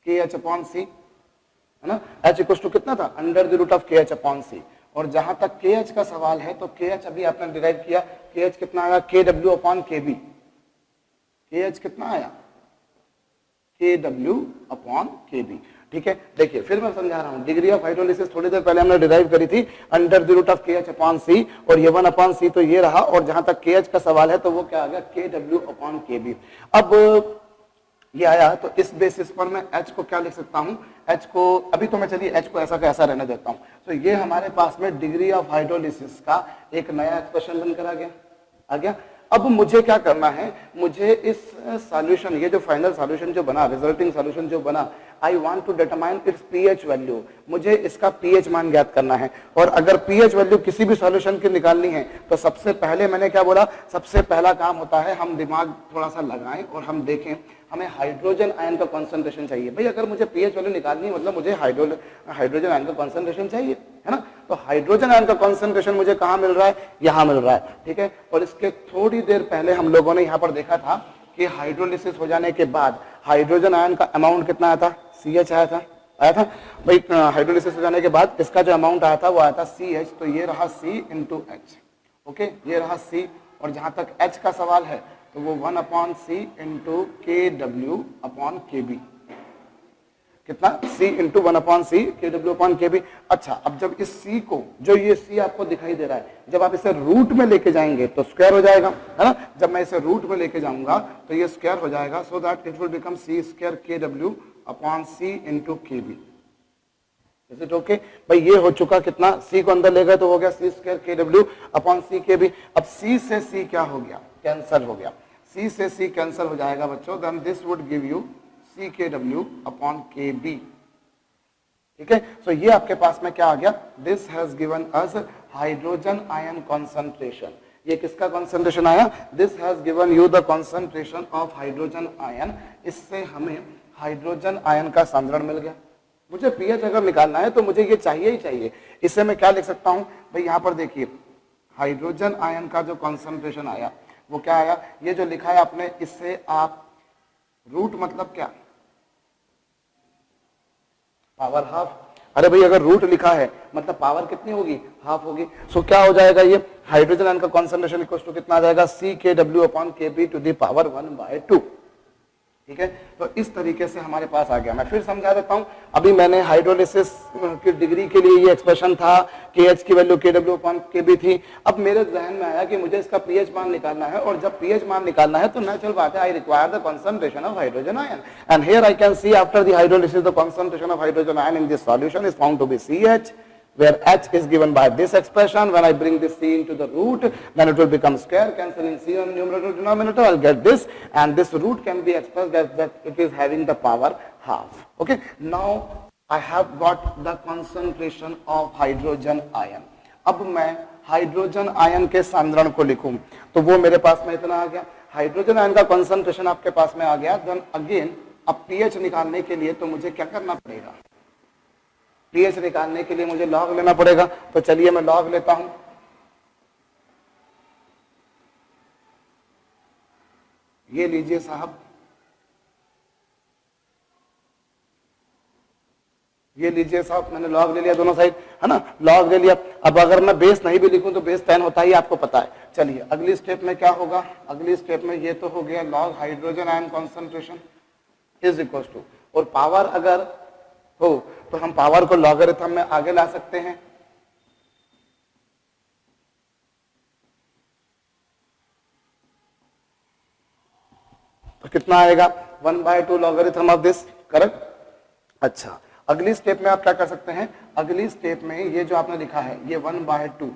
KH अपॉन C, है ना। H इक्वल टू कितना था, under the root of KH upon C। और जहां तक KH का सवाल है तो KH अभी आपने डिराइव किया, KH कितना आया, KW अपॉन KB। KH कितना आया, KW अपॉन KB, ठीक है। देखिए फिर मैं समझा रहा हूं, डिग्री ऑफ हाइड्रोलिसिस थोड़ी देर पहले हमने डिराइव करी थी under the root of KH upon C, और ये 1 अपॉन C तो ये रहा। और जहां तक KH का सवाल है तो वो क्या आ गया, KW अपॉन KB। अब ये आया तो इस बेसिस पर मैं H को क्या लिख सकता हूं, H को अभी तो मैं चलिए H को ऐसा कैसा रहने देता हूं। तो ये हमारे पास में डिग्री ऑफ हाइड्रोलिसिस का एक नया एक्सप्रेशन बनकर आ गया। अब मुझे क्या करना है, मुझे इस सॉल्यूशन, ये जो फाइनल सॉल्यूशन जो बना, रिजल्टिंग सॉल्यूशन जो बना, I want to determine its pH value. मुझे इसका pH मान ज्ञात करना है। और अगर pH वैल्यू किसी भी सॉल्यूशन की निकालनी है तो सबसे पहले मैंने क्या बोला, सबसे पहला काम होता है हम दिमाग थोड़ा सा लगाएं और हम देखें हमें हाइड्रोजन आयन का कॉन्सेंट्रेशन चाहिए। भाई अगर मुझे pH वैल्यू निकालनी है मतलब मुझे हाइड्रोजन आयन का कॉन्सेंट्रेशन चाहिए, है ना। तो हाइड्रोजन आयन का कॉन्सेंट्रेशन मुझे कहाँ मिल रहा है, यहाँ मिल रहा है, ठीक है। और इसके थोड़ी देर पहले हम लोगों ने यहाँ पर देखा था कि हाइड्रोलिसिस हो जाने के बाद हाइड्रोजन आयन का अमाउंट कितना आया था, CH आया था, आया था भाई। हाइड्रोलिसिस हो जाने के बाद इसका जो अमाउंट आया था वो आया था CH, तो ये रहा C इंटू एच। ओके, ये रहा C, और जहां तक H का सवाल है तो वो 1/C into KW upon KB। कितना? C into 1/C KW upon KB। अच्छा, अब जब इस C को, जो ये C आपको दिखाई दे रहा है, जब आप इसे रूट में लेके जाएंगे तो स्क्वायर हो जाएगा, है ना। जब मैं इसे रूट में लेके जाऊंगा तो ये स्क्वायर हो जाएगा, so that it will become C square KW upon C into KB। Is it okay भाई? ये हो चुका कितना? C को अंदर ले गए तो हो गया C square KW upon C KB। अब C से C क्या हो गया? कैंसल हो गया। C से C कैंसल हो जाएगा बच्चों, then this would give you CKW upon KB। ठीक है, सो ये आपके पास में क्या आ गया? This has given us hydrogen ion concentration. ये किसका कॉन्सेंट्रेशन आया? This has given you the concentration of hydrogen ion. इससे हमें हाइड्रोजन आयन का सांद्रण मिल गया। मुझे पीएच अगर निकालना है तो मुझे ये चाहिए ही चाहिए। इससे मैं क्या लिख सकता हूं भाई? यहां पर देखिए, हाइड्रोजन आयन का जो कॉन्सेंट्रेशन आया वो क्या आया? ये जो लिखा है आपने, इससे आप रूट मतलब क्या? Power half. अरे भाई, अगर रूट लिखा है मतलब पावर कितनी होगी? हाफ होगी। सो क्या हो जाएगा? ये हाइड्रोजन आयन का कॉन्सेंट्रेशन इक्वल टू कितना आ जाएगा? CKW upon KB to the power 1/2। ठीक है, तो इस तरीके से हमारे पास आ गया। मैं फिर समझा देता हूं। अभी मैंने हाइड्रोलिसिस की डिग्री के लिए ये एक्सप्रेशन था, KH की वैल्यू KW अपॉन KB थी। अब मेरे जहन में आया कि मुझे इसका pH मान निकालना है, और जब pH मान निकालना है तो नेचुरल बात है, I require the concentration of hydrogen ion, and here I can see after the hydrolysis the concentration of hydrogen ion in this solution is found to be CH, where H is given by this expression. When I bring this C into the root, then it will become square, cancelling C on numerator denominator, I'll get this, and this root can be expressed as that it is having the power half. Okay, now I have got the concentration of hydrogen ion. अब मैं hydrogen ion के सांद्रण को लिखूं तो वो मेरे पास में इतना आ गया। हाइड्रोजन आयन का कंसंट्रेशन आपके पास में आ गया। देन अगेन अब pH निकालने के लिए तो मुझे क्या करना पड़ेगा? pH निकालने के लिए मुझे लॉग लेना पड़ेगा। तो चलिए मैं लॉग लेता हूं। ये लीजिए साहब, ये लीजिए साहब, मैंने लॉग ले लिया दोनों साइड, है ना, लॉग ले लिया। अब अगर मैं बेस नहीं भी लिखूं तो बेस 10 होता ही, आपको पता है। चलिए अगली स्टेप में क्या होगा? अगली स्टेप में ये तो हो गया log hydrogen ion concentration is equal to, और पावर अगर हो तो हम पावर को लॉगरिथम में आगे ला सकते हैं। तो कितना आएगा? 1/2 लॉगरिथम ऑफ दिस, करेक्ट। अच्छा, अगली स्टेप में आप क्या कर सकते हैं? अगली स्टेप में ये जो आपने लिखा है ये 1/2,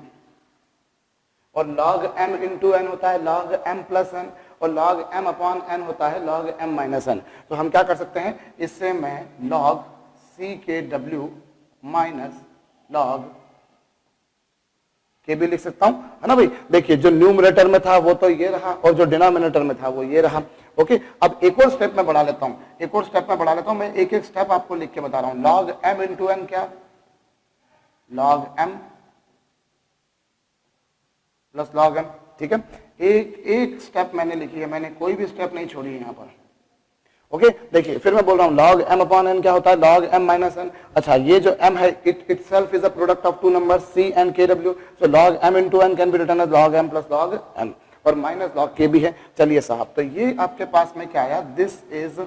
और log m इंटू n होता है log m प्लस n, और log m अपॉन n होता है log m माइनस n। तो हम क्या कर सकते हैं? इससे मैं log CKW minus log KB लिख सकता हूं, है ना भाई। देखिए, जो न्यूमरेटर में था वो तो ये रहा, और जो डिनोमिनेटर में था वो ये रहा। ओके, अब एक और स्टेप में बढ़ा लेता हूं, एक और स्टेप में बढ़ा लेता हूं। मैं एक एक स्टेप आपको लिख के बता रहा हूं। log m इंटू n क्या? log m plus log m। ठीक है, एक एक स्टेप मैंने लिखी है, मैंने कोई भी स्टेप नहीं छोड़ी है यहां पर। ओके, देखिए फिर मैं बोल रहा हूं log m अपॉन n क्या होता है? log m minus n। अच्छा, ये जो m है it itself is a product of two numbers C and KW, so log m into n can be written as log m plus log m, और minus log KB है। चलिए साहब, तो ये आपके पास में क्या आया? This is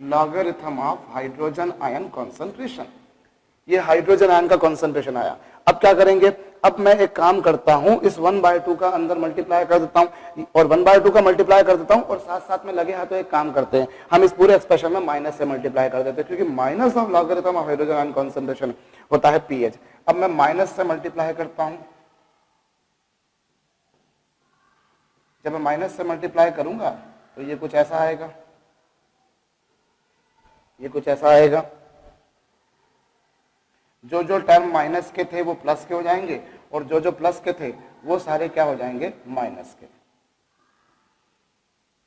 logarithm of hydrogen ion concentration. ये हाइड्रोजन आयन का कॉन्सेंट्रेशन आया। अब क्या करेंगे? अब मैं एक काम करता हूं, इस 1/2 का अंदर मल्टीप्लाई कर देता हूं, और 1/2 का मल्टीप्लाई कर देता हूं, और साथ साथ में लगे हाथों एक काम करते हैं, हम इस पूरे एक्सप्रेशन में माइनस से मल्टीप्लाई कर देते हैं, क्योंकि minus of logarithm of hydrogen ion concentration होता है pH। अब मैं माइनस से मल्टीप्लाई करता हूं। जब मैं माइनस से मल्टीप्लाई करूंगा तो ये कुछ ऐसा आएगा, ये कुछ ऐसा आएगा। जो जो टर्म माइनस के थे वो प्लस के हो जाएंगे, और जो जो प्लस के थे वो सारे क्या हो जाएंगे? माइनस के।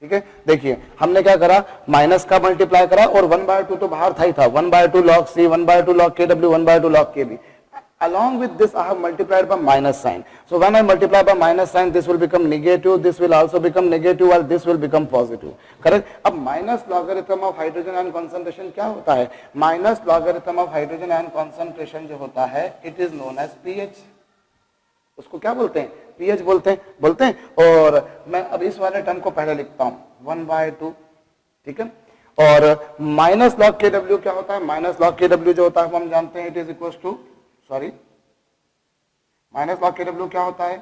ठीक है, देखिए हमने क्या करा? माइनस का मल्टीप्लाई करा, और 1/2 तो बाहर था ही था, 1/2 log C, 1/2 log KW, 1/2 log KB। Along with this, I have multiplied by minus sign. So when I multiply by minus sign, this will become negative, this will also become negative, while this will become positive. Correct? अब minus logarithm of hydrogen ion concentration क्या होता है? Minus logarithm of hydrogen ion concentration जो होता है, it is known as pH. उसको क्या बोलते हैं? pH बोलते हैं। और मैं अब इस वाले टर्म को पहले लिखता हूँ 1/2, ठीक है। और माइनस लॉग के डब्ल्यू क्या होता है? माइनस लॉग के डब्ल्यू जो होता है हम जानते हैं, it is equal to, sorry, minus log K W क्या होता है?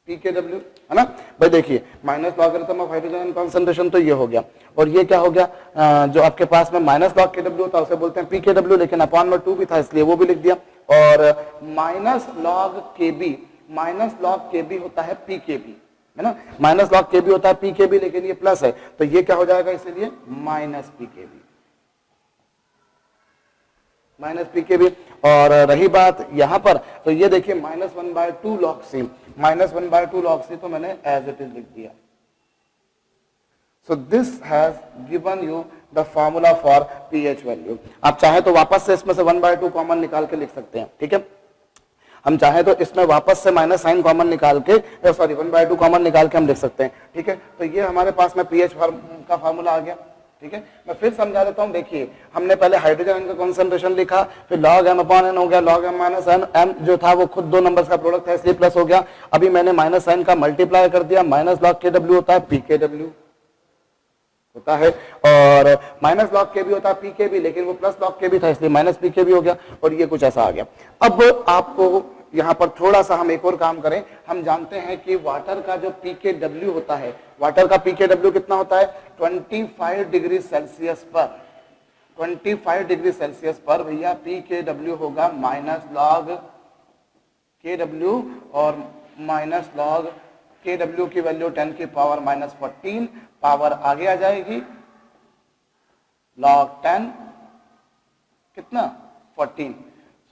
पी के डब्ल्यू, है ना भाई। देखिए minus logarithm of hydrogen concentration तो ये हो गया, और ये क्या हो गया? जो आपके पास में माइनस लॉग के डब्ल्यू होता है उसे बोलते हैं पी के डब्ल्यू, लेकिन अपॉन में 2 भी था इसलिए वो भी लिख दिया। और माइनस लॉग के बी, माइनस लॉग के बी होता है पी के बी, है ना। माइनस लॉग के बी होता है पी के बी, लेकिन ये प्लस है तो ये क्या हो जाएगा? इसीलिए minus P K B, minus P K B. और रही बात यहां पर, तो ये देखिए -1/2 log c, -1/2 log c तो मैंने एज इट इज लिख दिया। So this has given you the formula for pH value. आप चाहे तो वापस से इसमें से 1/2 कॉमन निकाल के लिख सकते हैं, ठीक है। हम चाहे तो इसमें वापस से माइनस साइन कॉमन निकाल के, सॉरी 1/2 कॉमन निकाल के हम लिख सकते हैं, ठीक है। तो ये हमारे पास में पीएच का फॉर्मूला आ गया, ठीक है। मैं फिर समझा देता हूं। देखिए हमने पहले हाइड्रोजन का कॉन्सेंट्रेशन लिखा, फिर log m अपॉन n हो गया, log m minus n, m जो था वो खुद दो नंबर्स का प्रोडक्ट है इसलिए प्लस हो गया। अभी मैंने माइनस साइन का मल्टीप्लाई कर दिया, माइनस लॉग के डब्ल्यू होता है पी के डब्ल्यू होता है, और माइनस लॉग के भी होता है पी के भी, लेकिन वो प्लस लॉग के भी था इसलिए माइनस पी के भी हो गया, और ये कुछ ऐसा आ गया। अब आपको यहां पर थोड़ा सा हम एक और काम करें। हम जानते हैं कि वाटर का जो पी के डब्ल्यू होता है, वाटर का पी के डब्ल्यू कितना होता है? 25 डिग्री सेल्सियस पर, 25 डिग्री सेल्सियस पर भैया पी के डब्ल्यू होगा माइनस लॉग के डब्ल्यू, और माइनस लॉग के डब्ल्यू की वैल्यू 10 की पावर -14, पावर आगे आ जाएगी log 10 कितना? 14।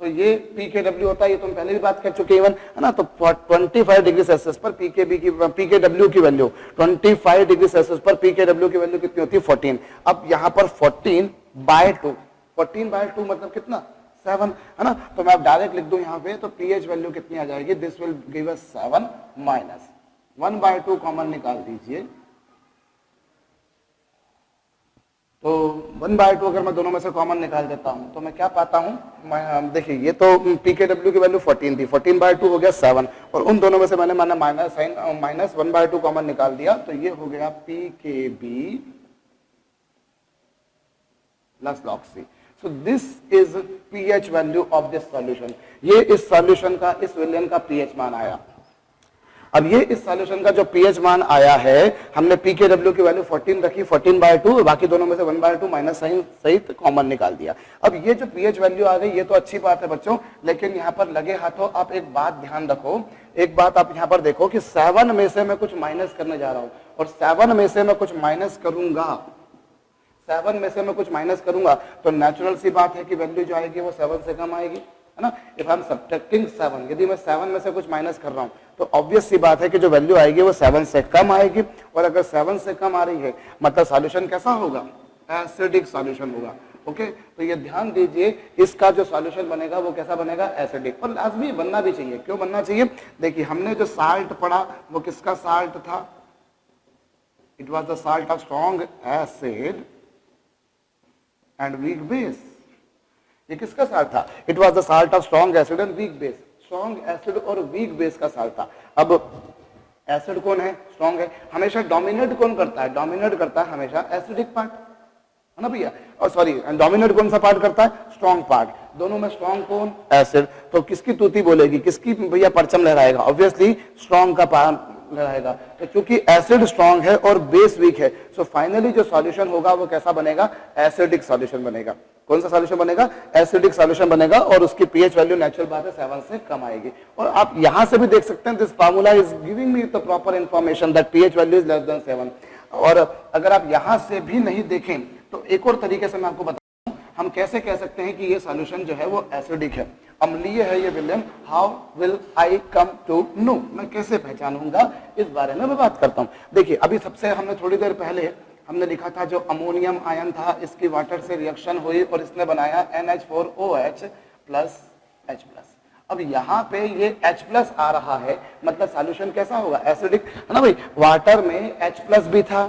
तो ये पी के डब्ल्यू होता है, ये तुम पहले भी बात कर चुके हैं, है ना। तो 25 डिग्री सेल्सियस पर पी के डब्ल्यू की वैल्यू, 25 डिग्री सेल्सियस पर पी के डब्ल्यू की वैल्यू कितनी होती है? 14। अब यहाँ पर 14/2, 14/2 मतलब कितना? 7, है ना। तो मैं अब डायरेक्ट लिख दूं यहाँ पे, तो पीएच वैल्यू कितनी आ जाएगी? This will give us 7 minus 1/2 common निकाल दीजिए, तो 1/2 अगर मैं दोनों में से कॉमन निकाल देता हूं तो मैं क्या पाता हूं? देखिए ये तो पी के डब्ल्यू की वैल्यू 14 थी, 14/2 हो गया 7, और उन दोनों में से मैंने माइनस साइन -1/2 कॉमन निकाल दिया, तो ये हो गया p K B plus log C. So this is pH value of this solution. ये इस सॉल्यूशन का, इस विलयन का पीएच मान आया। अब ये इस सॉल्यूशन का जो पीएच मान आया है, हमने पी के डब्ल्यू की वैल्यू 14 रखी, 14/2, बाकी दोनों में से 1/2 माइनस साइन सहित कॉमन निकाल दिया। अब ये जो पीएच वैल्यू आ गई ये तो अच्छी बात है बच्चों, लेकिन यहाँ पर लगे हाथों आप एक बात ध्यान रखो, एक बात आप यहाँ पर देखो कि 7 में से मैं कुछ माइनस करने जा रहा हूँ, और 7 में से मैं कुछ माइनस करूंगा, 7 में से मैं कुछ माइनस करूंगा, तो नेचुरल सी बात है कि वैल्यू जो आएगी वो 7 से कम आएगी, है ना। इफ आई एम सब्ट्रैक्टिंग 7, यदि मैं 7 में से कुछ माइनस कर रहा हूं तो ऑब्वियस सी बात है कि जो वैल्यू आएगी वो 7 से कम आएगी, और अगर 7 से कम आ रही है मतलब सॉल्यूशन कैसा होगा? एसिडिक सॉल्यूशन होगा। ओके, तो ये ध्यान दीजिए, इसका जो सॉल्यूशन बनेगा वो कैसा बनेगा? एसिडिक। और लाजमी बनना भी चाहिए। क्यों बनना चाहिए? देखिए हमने जो साल्ट पढ़ा वो किसका साल्ट था? It was the salt of strong acid and weak base. ये किसका साल्ट था? It was the salt of strong acid and weak base. Strong acid और वीक बेस का साल्ट था। अब एसिड कौन है? स्ट्रॉन्ग है। हमेशा डोमिनेट कौन करता है? डोमिनेट करता है हमेशा एसिडिक पार्ट, है ना भैया। और सॉरी, डोमिनेट कौन सा पार्ट करता है? Strong part. दोनों में स्ट्रॉन्ग कौन? एसिड। तो किसकी तूती बोलेगी, किसकी भैया परचम लहराएगा? ऑब्वियसली स्ट्रॉन्ग का पार्ट लहराएगा। तो क्योंकि एसिड स्ट्रॉन्ग है और बेस वीक है, सो फाइनली जो सॉल्यूशन होगा वो कैसा बनेगा? एसिडिक सॉल्यूशन बनेगा। कौन सा सॉल्यूशन बनेगा? एसिडिक सॉल्यूशन बनेगा, और उसकी पीएच वैल्यू नेचुरल बात है 7 से कम आएगी। और आप यहां से भी देख सकते हैं, this formula is giving me the proper information that pH value is less than 7। और अगर आप यहां से भी नहीं देखें तो एक और तरीके से मैं आपको बताऊं, हम कैसे कह सकते हैं कि ये सॉल्यूशन जो है वो एसिडिक है, अम्लीय है ये विलयन। How will I come to know? मैं कैसे पहचानूंगा, इस बारे में मैं बात करता हूं। देखिए अभी सबसे हमने थोड़ी देर पहले हमने लिखा था जो अमोनियम आयन था, इसकी वाटर से रिएक्शन हुई और इसने बनाया NH4OH प्लस H प्लस। अब यहाँ पे ये H प्लस आ रहा है, मतलब सॉल्यूशन कैसा होगा, एसिडिक, है ना भाई। वाटर में H प्लस भी था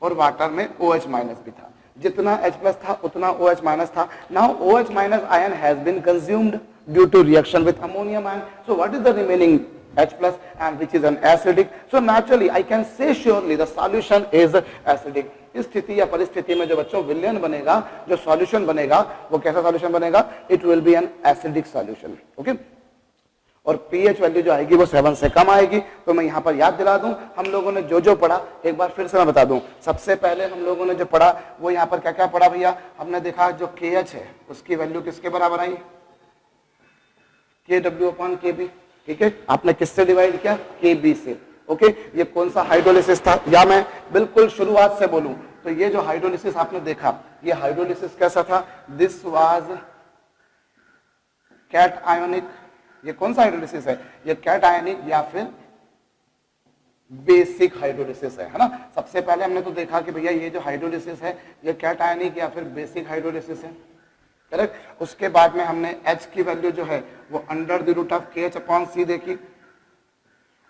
और वाटर में OH माइनस भी था, जितना H प्लस था उतना OH माइनस था। Now OH minus ion has been consumed due to reaction with ammonium ion. So what is the remaining H plus, and which is an acidic? So naturally I can say surely the solution is acidic. इस स्थिति या परिस्थिति में जो बच्चों विलयन बनेगा, जो सॉल्यूशन बनेगा, वो कैसा सॉल्यूशन बनेगा, it will be an acidic solution. Okay, और पीएच वैल्यू जो आएगी वो 7 से कम आएगी। तो मैं यहाँ पर याद दिला दूं, हम लोगों ने जो जो पढ़ा एक बार फिर से मैं बता दूं। सबसे पहले हम लोगों ने जो पढ़ा वो यहाँ पर क्या क्या पढ़ा भैया, हमने देखा जो KH है उसकी वैल्यू किसके बराबर आई, KW/KB, ठीक है। आपने किससे डिवाइड किया, KB से। ओके, ये कौन सा हाइड्रोलिसिस था, या मैं बिल्कुल शुरुआत से बोलूं तो ये जो हाइड्रोलिसिस आपने देखा, ये हाइड्रोलिसिस कैसा था, दिस वाज कैट आयोनिक। ये कौन सा हाइड्रोलिसिस है, ये कैट आयोनिक या फिर बेसिक हाइड्रोलिसिस है ना। सबसे पहले हमने तो देखा कि भैया ये जो हाइड्रोलिसिस है ये कैट आयोनिक या फिर बेसिक हाइड्रोलिसिस है, करेक्ट। उसके बाद में हमने H की वैल्यू जो है वो under the root of KH/C देखी,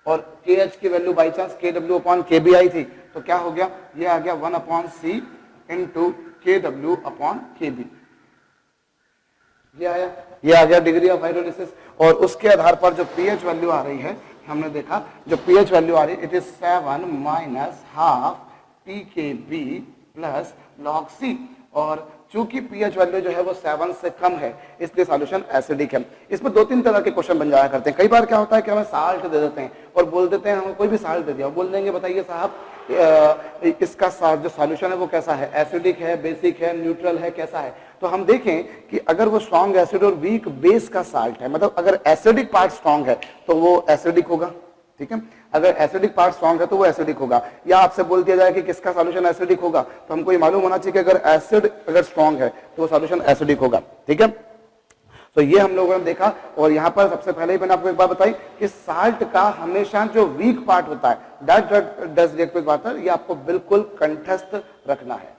और KH की वैल्यू बाई चांस KW/KB आई थी, तो क्या हो गया, ये आ गया 1/C इंटू KW/KB, ये आ गया डिग्री ऑफ हाइड्रोलिसिस। और उसके आधार पर जो पीएच वैल्यू आ रही है, हमने देखा जो पीएच वैल्यू आ रही है, it is 7 minus half pKb plus log C। और चूंकि पीएच वैल्यू जो है वो 7 से कम है, इसलिए सॉल्यूशन एसिडिक है। इसमें 2-3 तरह के क्वेश्चन बन जाया करते हैं। कई बार क्या होता है कि हमें साल्ट दे देते हैं और बोल देते हैं, हमें कोई भी साल्ट दे दिया, बोल देंगे बताइए साहब इसका जो सॉल्यूशन है वो कैसा है, एसिडिक है, बेसिक है, न्यूट्रल है, कैसा है। तो हम देखें कि अगर वो स्ट्रॉन्ग एसिड और वीक बेस का साल्ट है, मतलब अगर एसिडिक पार्ट स्ट्रॉन्ग है तो वो एसिडिक होगा, ठीक है। अगर एसिडिक पार्ट स्ट्रॉन्ग है तो वो एसिडिक होगा। या आपसे बोल दिया जाए कि किसका सॉल्यूशन एसिडिक होगा, तो हमको ये मालूम होना चाहिए कि अगर एसिड अगर स्ट्रॉन्ग है तो वो सॉल्यूशन एसिडिक होगा, ठीक है। तो ये हम लोगों ने देखा। और यहाँ पर सबसे पहले ही मैंने आपको एक बात बताई कि साल्ट का हमेशा जो वीक पार्ट होता है that does react with water, ये आपको बिल्कुल कंठस्थ रखना है।